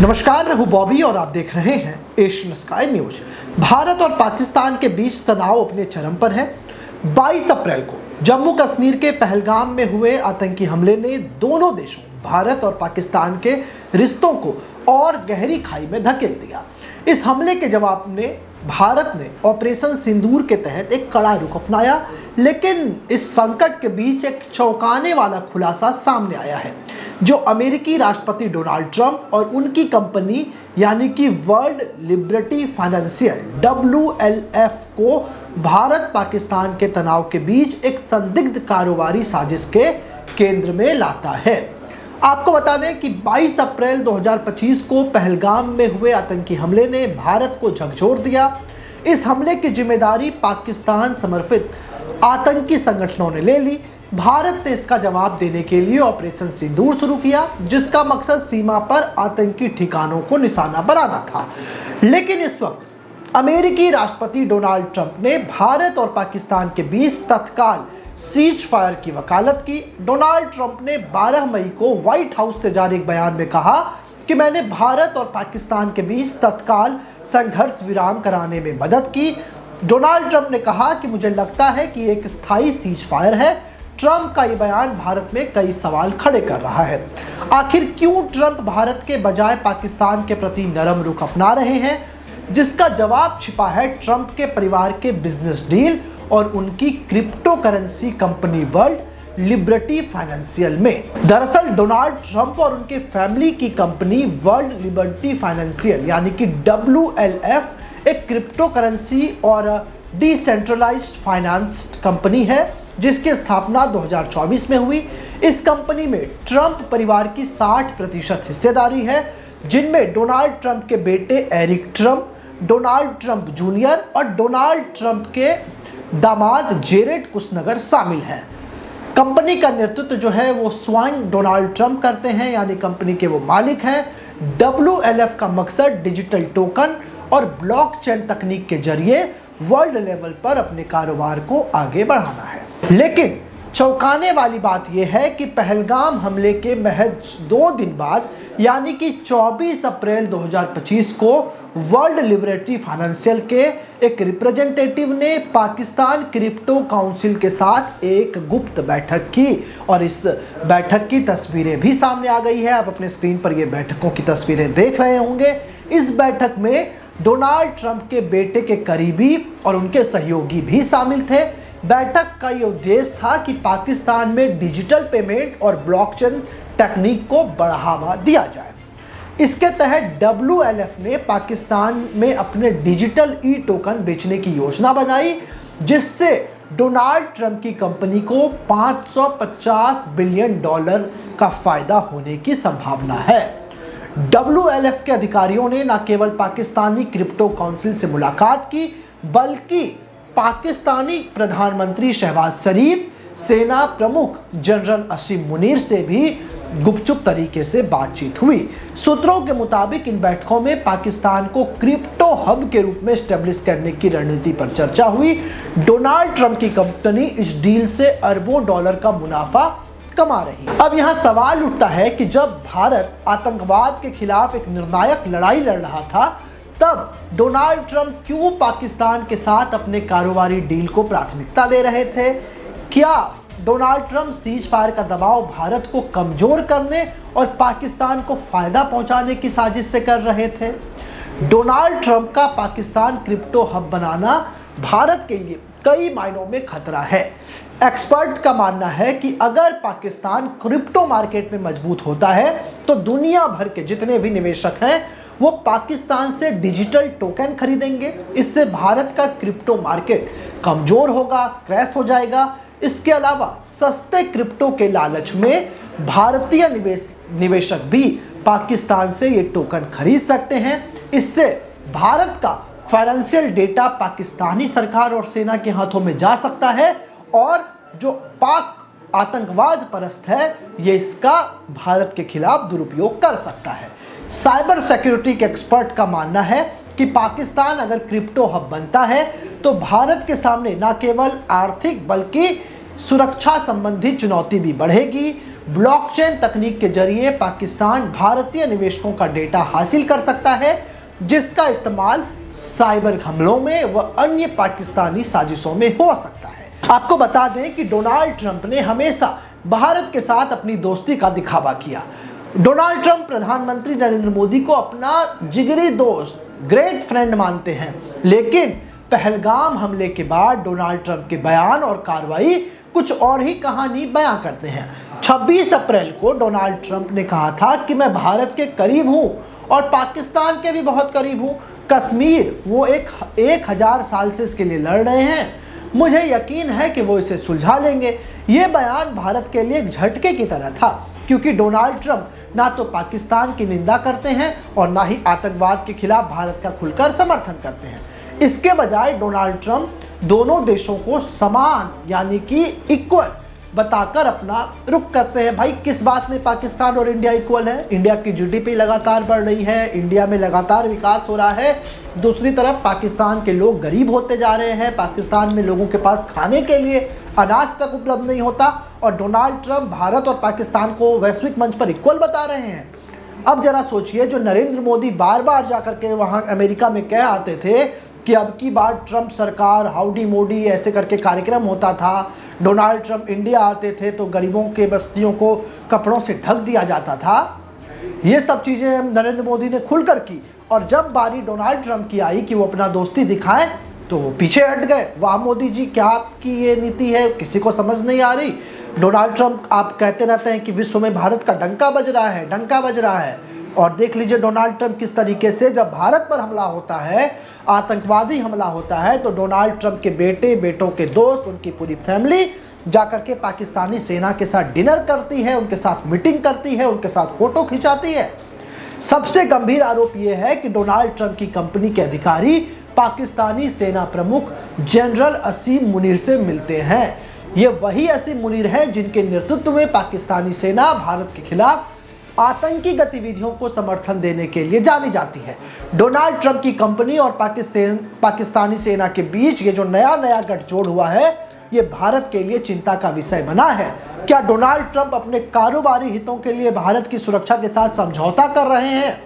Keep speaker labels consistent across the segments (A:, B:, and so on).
A: नमस्कार, मैं हूं बॉबी और आप देख रहे हैं एशियन स्काई न्यूज। भारत और पाकिस्तान के बीच तनाव अपने चरम पर है। 22 अप्रैल को जम्मू कश्मीर के पहलगाम में हुए आतंकी हमले ने दोनों देशों भारत और पाकिस्तान के रिश्तों को और गहरी खाई में धकेल दिया। इस हमले के जवाब में भारत ने ऑपरेशन सिंदूर के तहत एक कड़ा रुख अपनाया, लेकिन इस संकट के बीच एक चौंकाने वाला खुलासा सामने आया है, जो अमेरिकी राष्ट्रपति डोनाल्ड ट्रंप और उनकी कंपनी यानी कि वर्ल्ड लिबर्टी फाइनेंशियल WLF को भारत पाकिस्तान के तनाव के बीच एक संदिग्ध कारोबारी साजिश के केंद्र में लाता है। आपको बता दें कि 22 अप्रैल 2025 को पहलगाम में हुए आतंकी हमले ने भारत को झकझोर दिया। इस हमले की जिम्मेदारी पाकिस्तान समर्थित आतंकी संगठनों ने ले ली। भारत ने इसका जवाब देने के लिए ऑपरेशन सिंदूर शुरू किया, जिसका मकसद सीमा पर आतंकी ठिकानों को निशाना बनाना था। लेकिन इस वक्त अमेरिकी राष्ट्रपति डोनाल्ड ट्रंप ने भारत और पाकिस्तान के बीच तत्काल सीज फायर की वकालत की। डोनाल्ड ट्रंप ने 12 मई को व्हाइट हाउस से जारी एक बयान में कहा कि मैंने भारत और पाकिस्तान के बीच तत्काल संघर्ष विराम कराने में मदद की। डोनाल्ड ट्रंप ने कहा कि मुझे लगता है कि एक स्थायी सीज फायर है। ट्रंप का ये बयान भारत में कई सवाल खड़े कर रहा है। आखिर क्यों ट्रंप भारत के बजाय पाकिस्तान के प्रति नरम रुख अपना रहे हैं, जिसका जवाब छिपा है ट्रंप के परिवार के बिजनेस डील और उनकी crypto currency company world liberty financial में। दरअसल डोनाल्ड ट्रंप और उनके फैमिली की कंपनी वर्ल्ड लिबर्टी फाइनेंशियल यानी कि WLF एक क्रिप्टो करेंसी और डिसेंट्रलाइज्ड फाइनेंस कंपनी है, जिसकी स्थापना 2024 में हुई। इस कंपनी में ट्रंप परिवार की 60% हिस्सेदारी है, जिनमें डोनाल्ड ट्रंप के बेटे Eric Trump, Donald Trump junior और डोनाल्ड ट्रंप के दामाद जेरेड कुशनगर शामिल हैं। कंपनी का नेतृत्व जो है वो स्वयं डोनाल्ड ट्रंप करते हैं, यानी कंपनी के वो मालिक हैं। WLF का मकसद डिजिटल टोकन और ब्लॉकचेन तकनीक के जरिए वर्ल्ड लेवल पर अपने कारोबार को आगे बढ़ाना है। लेकिन चौंकाने वाली बात यह है कि पहलगाम हमले के महज 2 दिन बाद यानी कि 24 अप्रैल 2025 को वर्ल्ड लिबर्टी फाइनेंशियल के एक रिप्रेजेंटेटिव ने पाकिस्तान क्रिप्टो काउंसिल के साथ एक गुप्त बैठक की, और इस बैठक की तस्वीरें भी सामने आ गई है। आप अपने स्क्रीन पर ये बैठकों की तस्वीरें देख रहे होंगे। इस बैठक में डोनाल्ड ट्रंप के बेटे के करीबी और उनके सहयोगी भी शामिल थे। बैठक का ये उद्देश्य था कि पाकिस्तान में डिजिटल पेमेंट और ब्लॉकचेन तकनीक को बढ़ावा दिया जाए। इसके तहत WLF ने पाकिस्तान में अपने डिजिटल टोकन बेचने की योजना बनाई, जिससे डोनाल्ड ट्रंप की कंपनी को $550 बिलियन का फायदा होने की संभावना है। WLF के अधिकारियों ने न केवल पाकिस्तानी क्रिप्टो काउंसिल से मुलाकात की, बल्कि पाकिस्तानी प्रधानमंत्री शहबाज शरीफ, सेना प्रमुख जनरल असीम मुनीर से भी गुपचुप तरीके से बातचीत हुई। सूत्रों के मुताबिक इन बैठकों में पाकिस्तान को क्रिप्टो हब के रूप में स्टेब्लिश करने की रणनीति पर चर्चा हुई। डोनाल्ड ट्रंप की कंपनी इस डील से अरबों डॉलर का मुनाफा कमा रही है। अब यहाँ सवाल उठता है कि जब भारत आतंकवाद के खिलाफ एक निर्णायक लड़ाई लड़ रहा था, तब डोनाल्ड ट्रंप क्यों पाकिस्तान के साथ अपने कारोबारी डील को प्राथमिकता दे रहे थे? क्या डोनाल्ड ट्रंप सीज फायर का दबाव भारत को कमजोर करने और पाकिस्तान को फायदा पहुंचाने की साजिश से कर रहे थे? डोनाल्ड ट्रंप का पाकिस्तान क्रिप्टो हब बनाना भारत के लिए कई मायनों में खतरा है। एक्सपर्ट का मानना है कि अगर पाकिस्तान क्रिप्टो मार्केट में मजबूत होता है, तो दुनिया भर के जितने भी निवेशक हैं वो पाकिस्तान से डिजिटल टोकन खरीदेंगे। इससे भारत का क्रिप्टो मार्केट कमजोर होगा, क्रैश हो जाएगा। इसके अलावा सस्ते क्रिप्टो के लालच में भारतीय निवेशक भी पाकिस्तान से ये टोकन खरीद सकते हैं। इससे भारत का फाइनेंशियल डेटा पाकिस्तानी सरकार और सेना के हाथों में जा सकता है, और जो पाक आतंकवाद परस्त है ये इसका भारत के खिलाफ दुरुपयोग कर सकता है। साइबर सिक्योरिटी के एक्सपर्ट का मानना है कि पाकिस्तान अगर क्रिप्टो हब बनता है तो भारत के सामने न केवल आर्थिक बल्कि सुरक्षा संबंधी चुनौती भी बढ़ेगी। ब्लॉकचेन तकनीक के जरिए पाकिस्तान भारतीय निवेशकों का डेटा हासिल कर सकता है, जिसका इस्तेमाल साइबर हमलों में व अन्य पाकिस्तानी साजिशों में हो सकता है। आपको बता दें कि डोनाल्ड ट्रंप ने हमेशा भारत के साथ अपनी दोस्ती का दिखावा किया। डोनाल्ड ट्रंप प्रधानमंत्री नरेंद्र मोदी को अपना जिगरी दोस्त, ग्रेट फ्रेंड मानते हैं, लेकिन पहलगाम हमले के बाद डोनाल्ड ट्रंप के बयान और कार्रवाई कुछ और ही कहानी बयां करते हैं। 26 अप्रैल को डोनाल्ड ट्रंप ने कहा था कि मैं भारत के करीब हूं और पाकिस्तान के भी बहुत करीब हूं। कश्मीर वो 1000 साल से इसके लिए लड़ रहे हैं, मुझे यकीन है कि वो इसे सुलझा लेंगे। ये बयान भारत के लिए एक झटके की तरह था, क्योंकि डोनाल्ड ट्रंप ना तो पाकिस्तान की निंदा करते हैं और ना ही आतंकवाद के खिलाफ भारत का खुलकर समर्थन करते हैं। इसके बजाय डोनाल्ड ट्रंप दोनों देशों को समान यानी कि इक्वल बताकर अपना रुख करते हैं। भाई किस बात में पाकिस्तान और इंडिया इक्वल है? इंडिया की जीडीपी लगातार बढ़ रही है, इंडिया में लगातार विकास हो रहा है। दूसरी तरफ पाकिस्तान के लोग गरीब होते जा रहे हैं, पाकिस्तान में लोगों के पास खाने के लिए अनाज तक उपलब्ध नहीं होता, और डोनाल्ड ट्रंप भारत और पाकिस्तान को वैश्विक मंच पर इक्वल बता रहे हैं। अब जरा सोचिए, जो नरेंद्र मोदी बार बार जाकर के वहाँ अमेरिका में कह आते थे कि अब की बार ट्रंप सरकार, हाउडी मोदी ऐसे करके कार्यक्रम होता था, डोनाल्ड ट्रंप इंडिया आते थे तो गरीबों के बस्तियों को कपड़ों से ढक दिया जाता था, ये सब चीज़ें नरेंद्र मोदी ने खुलकर की। और जब बारी डोनाल्ड ट्रंप की आई कि वो अपना दोस्ती दिखाएं तो वो पीछे हट गए। वाह मोदी जी, क्या आपकी ये नीति है, किसी को समझ नहीं आ रही। डोनाल्ड ट्रंप आप कहते रहते हैं कि विश्व में भारत का डंका बज रहा है, डंका बज रहा है, और देख लीजिए डोनाल्ड ट्रंप किस तरीके से जब भारत पर हमला होता है, आतंकवादी हमला होता है, तो डोनाल्ड ट्रंप के बेटे, बेटों के दोस्त, उनकी पूरी फैमिली जाकर के पाकिस्तानी सेना के साथ डिनर करती है, उनके साथ मीटिंग करती है, उनके साथ फोटो खिंचाती है। सबसे गंभीर आरोप यह है कि डोनाल्ड ट्रंप की कंपनी के अधिकारी पाकिस्तानी सेना प्रमुख जनरल असीम मुनीर से मिलते हैं। ये वही असीम मुनीर हैं जिनके नेतृत्व में पाकिस्तानी सेना भारत के खिलाफ आतंकी गतिविधियों को समर्थन देने के लिए जानी जाती है। डोनाल्ड ट्रंप की कंपनी और पाकिस्तानी सेना के बीच ये जो नया गठजोड़ हुआ है, ये भारत के लिए चिंता का विषय बना है। क्या डोनाल्ड ट्रंप अपने कारोबारी हितों के लिए भारत की सुरक्षा के साथ समझौता कर रहे हैं?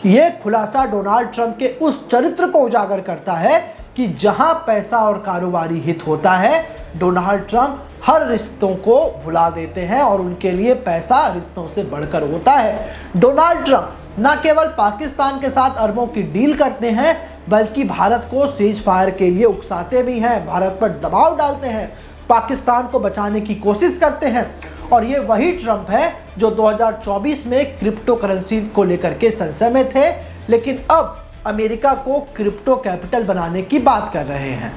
A: ये खुलासा डोनाल्ड ट्रंप के उस चरित्र को उजागर करता है कि जहां पैसा और कारोबारी हित होता है, डोनाल्ड ट्रंप हर रिश्तों को भुला देते हैं और उनके लिए पैसा रिश्तों से बढ़कर होता है। डोनाल्ड ट्रंप न केवल पाकिस्तान के साथ अरबों की डील करते हैं, बल्कि भारत को सीज फायर के लिए उकसाते भी हैं, भारत पर दबाव डालते हैं, पाकिस्तान को बचाने की कोशिश करते हैं। और ये वही ट्रंप है जो 2024 में क्रिप्टो करेंसी को लेकर के संशय में थे, लेकिन अब अमेरिका को क्रिप्टो कैपिटल बनाने की बात कर रहे हैं।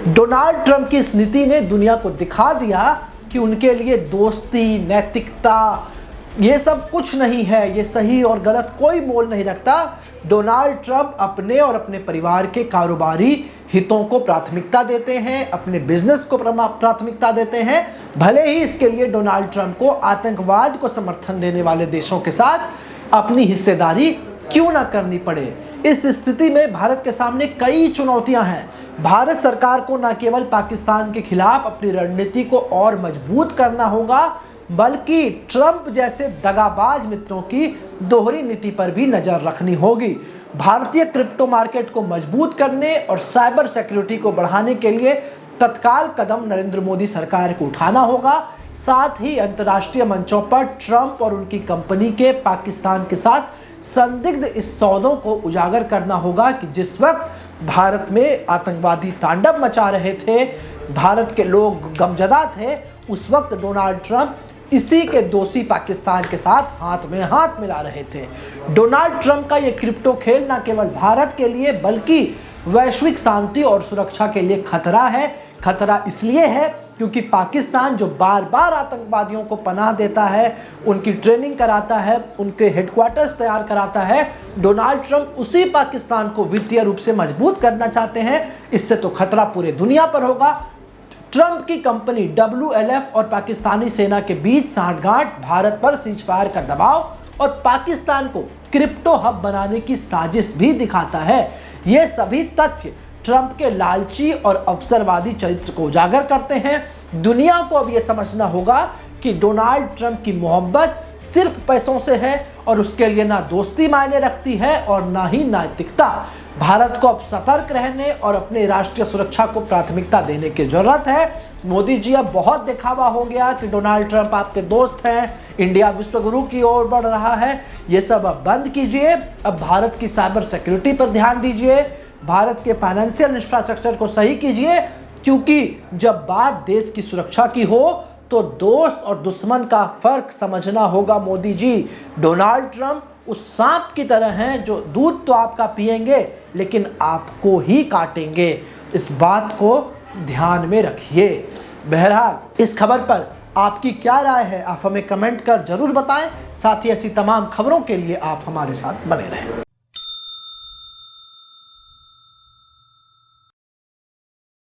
A: डोनाल्ड ट्रंप की इस नीति ने दुनिया को दिखा दिया कि उनके लिए दोस्ती, नैतिकता, ये सब कुछ नहीं है, ये सही और गलत कोई मोल नहीं रखता। डोनाल्ड ट्रंप अपने और अपने परिवार के कारोबारी हितों को प्राथमिकता देते हैं, अपने बिजनेस को प्राथमिकता देते हैं, भले ही इसके लिए डोनाल्ड ट्रंप को आतंकवाद को समर्थन देने वाले देशों के साथ अपनी हिस्सेदारी क्यों ना करनी पड़े। इस स्थिति में भारत के सामने कई चुनौतियां हैं। भारत सरकार को न केवल पाकिस्तान के खिलाफ अपनी रणनीति को और मजबूत करना होगा, बल्कि ट्रंप जैसे दगाबाज मित्रों की दोहरी नीति पर भी नजर रखनी होगी। भारतीय क्रिप्टो मार्केट को मजबूत करने और साइबर सिक्योरिटी को बढ़ाने के लिए तत्काल कदम नरेंद्र मोदी सरकार को उठाना होगा। साथ ही अंतर्राष्ट्रीय मंचों पर ट्रंप और उनकी कंपनी के पाकिस्तान के साथ संदिग्ध इस सौदों को उजागर करना होगा कि जिस वक्त भारत में आतंकवादी तांडव मचा रहे थे, भारत के लोग गमजदा थे, उस वक्त डोनाल्ड ट्रंप इसी के दोषी पाकिस्तान के साथ हाथ में हाथ मिला रहे थे। डोनाल्ड ट्रंप का यह क्रिप्टो खेल न केवल भारत के लिए बल्कि वैश्विक शांति और सुरक्षा के लिए खतरा है। खतरा इसलिए है क्योंकि पाकिस्तान जो बार बार आतंकवादियों को पनाह देता है, उनकी ट्रेनिंग कराता है, उनके हेडक्वार्टर्स तैयार कराता है, डोनाल्ड ट्रंप उसी पाकिस्तान को वित्तीय रूप से मजबूत करना चाहते हैं। इससे तो खतरा पूरे दुनिया पर होगा। ट्रंप की कंपनी WLF और पाकिस्तानी सेना के बीच सांठगांठ, भारत पर सीज फायर का दबाव और पाकिस्तान को क्रिप्टो हब बनाने की साजिश भी दिखाता है। ये सभी तथ्य ट्रंप के लालची और अवसरवादी चरित्र को उजागर करते हैं। दुनिया को अब यह समझना होगा कि डोनाल्ड ट्रंप की मोहब्बत सिर्फ पैसों से है और उसके लिए ना दोस्ती मायने रखती है और ना ही नैतिकता। भारत को अब सतर्क रहने और अपने राष्ट्रीय सुरक्षा को प्राथमिकता देने की जरूरत है। मोदी जी, अब बहुत दिखावा हो गया कि डोनाल्ड ट्रंप आपके दोस्त हैं, इंडिया विश्वगुरु की ओर बढ़ रहा है। ये सब अब बंद कीजिए। अब भारत की साइबर सिक्योरिटी पर ध्यान दीजिए, भारत के फाइनेंशियल इंफ्रास्ट्रक्चर को सही कीजिए, क्योंकि जब बात देश की सुरक्षा की हो तो दोस्त और दुश्मन का फर्क समझना होगा। मोदी जी, डोनाल्ड ट्रंप उस सांप की तरह हैं जो दूध तो आपका पिएंगे लेकिन आपको ही काटेंगे। इस बात को ध्यान में रखिए। बहरहाल इस खबर पर आपकी क्या राय है, आप हमें कमेंट कर जरूर बताएं। साथ ही ऐसी तमाम खबरों के लिए आप हमारे साथ बने रहें।